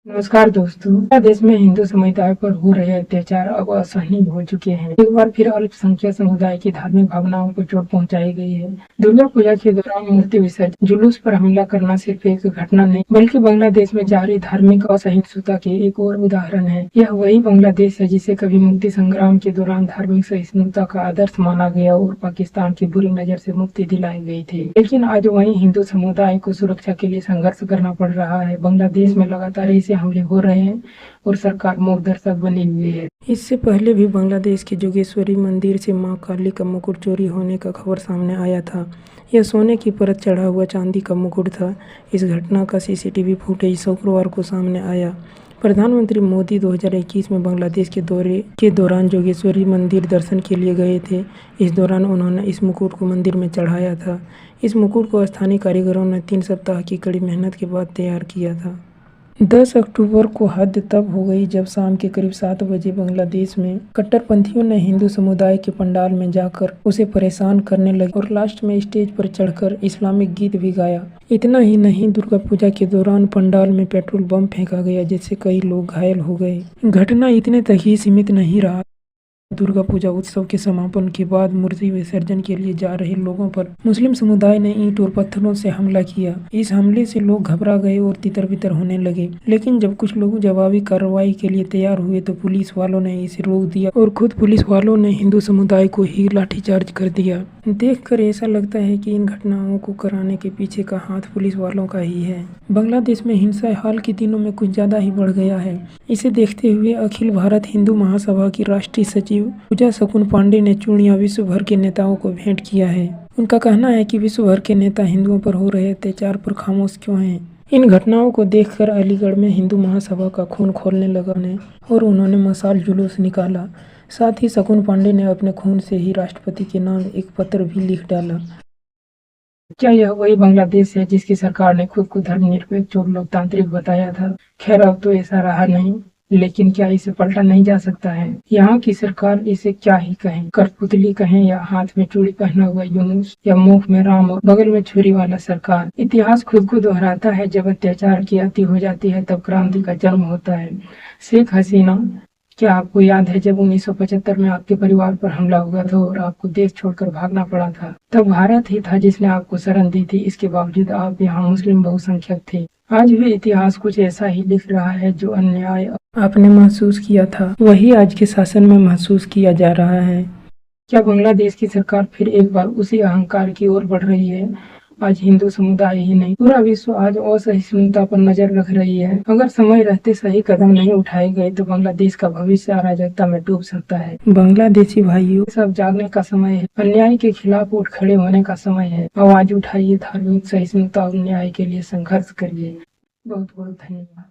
नमस्कार दोस्तों। देश में हिंदू समुदाय पर हो रहे अत्याचार अब असहनीय हो चुके हैं। एक बार फिर अल्पसंख्यक समुदाय की धार्मिक भावनाओं को चोट पहुंचाई गई है। दुर्गा पूजा के दौरान मूर्ति विसर्जन जुलूस पर हमला करना सिर्फ एक घटना नहीं बल्कि बांग्लादेश में जारी धार्मिक असहिष्णुता के एक और उदाहरण है। यह वही बांग्लादेश है जिसे कभी मुक्ति संग्राम के दौरान धार्मिक सहिष्णुता का आदर्श माना गया और पाकिस्तान की बुरी नजर से मुक्ति दिलाई गई थी। लेकिन आज वही हिंदू समुदाय को सुरक्षा के लिए संघर्ष करना पड़ रहा है। बांग्लादेश में लगातार हमले हो रहे हैं और सरकार मूक दर्शक बनी हुई है। इससे पहले भी बांग्लादेश के जोगेश्वरी मंदिर से मां काली का मुकुट चोरी होने का खबर सामने आया था। यह सोने की परत चढ़ा हुआ चांदी का मुकुट था। इस घटना का सीसीटीवी फुटेज शुक्रवार को सामने आया। प्रधानमंत्री मोदी 2021 में बांग्लादेश के दौरे के दौरान जोगेश्वरी मंदिर दर्शन के लिए गए थे। इस दौरान उन्होंने इस मुकुट को मंदिर में चढ़ाया था। इस मुकुट को स्थानीय कारीगरों ने 3 सप्ताह की कड़ी मेहनत के बाद तैयार किया था। 10 अक्टूबर को हद तब हो गई जब शाम के करीब 7 बजे बांग्लादेश में कट्टरपंथियों ने हिंदू समुदाय के पंडाल में जाकर उसे परेशान करने लगे और लास्ट में स्टेज पर चढ़कर इस्लामिक गीत भी गाया। इतना ही नहीं, दुर्गा पूजा के दौरान पंडाल में पेट्रोल बम फेंका गया जिससे कई लोग घायल हो गए। घटना इतने तक ही सीमित नहीं रहा। दुर्गा पूजा उत्सव के समापन के बाद मूर्ति विसर्जन के लिए जा रहे लोगों पर मुस्लिम समुदाय ने ईंट और पत्थरों से हमला किया। इस हमले से लोग घबरा गए और तितर-बितर होने लगे। लेकिन जब कुछ लोग जवाबी कार्रवाई के लिए तैयार हुए तो पुलिस वालों ने इसे रोक दिया और खुद पुलिस वालों ने हिंदू समुदाय को ही लाठीचार्ज कर दिया। देखकर ऐसा लगता है कि इन घटनाओं को कराने के पीछे का हाथ पुलिस वालों का ही है। बांग्लादेश में हिंसा हाल के दिनों में कुछ ज्यादा ही बढ़ गया है। इसे देखते हुए अखिल भारत हिंदू महासभा की राष्ट्रीय सचिव पूजा शकुन पांडे ने चूड़ियां विश्व भर के नेताओं को भेंट किया है। उनका कहना है कि विश्व भर के नेता हिंदुओं पर हो रहे अत्याचार पर खामोश क्यों हैं। इन घटनाओं को देखकर अलीगढ़ में हिंदू महासभा का खून खौलने लगा और उन्होंने मशाल जुलूस निकाला। साथ ही शकुन पांडे ने अपने खून से ही राष्ट्रपति के नाम एक पत्र भी लिख डाला। क्या यह वही बांग्लादेश है जिसकी सरकार ने खुद को धर्मनिरपेक्ष और लोकतांत्रिक बताया था? खैर, अब तो ऐसा रहा नहीं, लेकिन क्या इसे पलटा नहीं जा सकता है? यहाँ की सरकार इसे क्या ही कहें, कठपुतली कहें या हाथ में चूड़ी पहना हुआ यूनुस या मुख में राम और बगल में छुरी वाला सरकार। इतिहास खुद को दोहराता है। जब अत्याचार की अति हो जाती है तब क्रांति का जन्म होता है। शेख हसीना, क्या आपको याद है जब 1975 में आपके परिवार पर हमला हुआ था और आपको देश छोड़कर भागना पड़ा था? तब भारत ही था जिसने आपको शरण दी थी। इसके बावजूद आप यहाँ मुस्लिम बहुसंख्यक थे। आज भी इतिहास कुछ ऐसा ही लिख रहा है। जो अन्याय आपने महसूस किया था वही आज के शासन में महसूस किया जा रहा है। क्या बांग्लादेश की सरकार फिर एक बार उसी अहंकार की ओर बढ़ रही है? आज हिंदू समुदाय ही नहीं, पूरा विश्व आज असहिष्णुता पर नजर रख रही है। अगर समय रहते सही कदम नहीं उठाए गए तो बांग्लादेश का भविष्य अराजकता में डूब सकता है। बांग्लादेशी भाइयों, सब जागने का समय है। अन्याय के खिलाफ उठ खड़े होने का समय है। आवाज उठाइए, धार्मिक सहिष्णुता और न्याय के लिए संघर्ष करिए। बहुत बहुत धन्यवाद।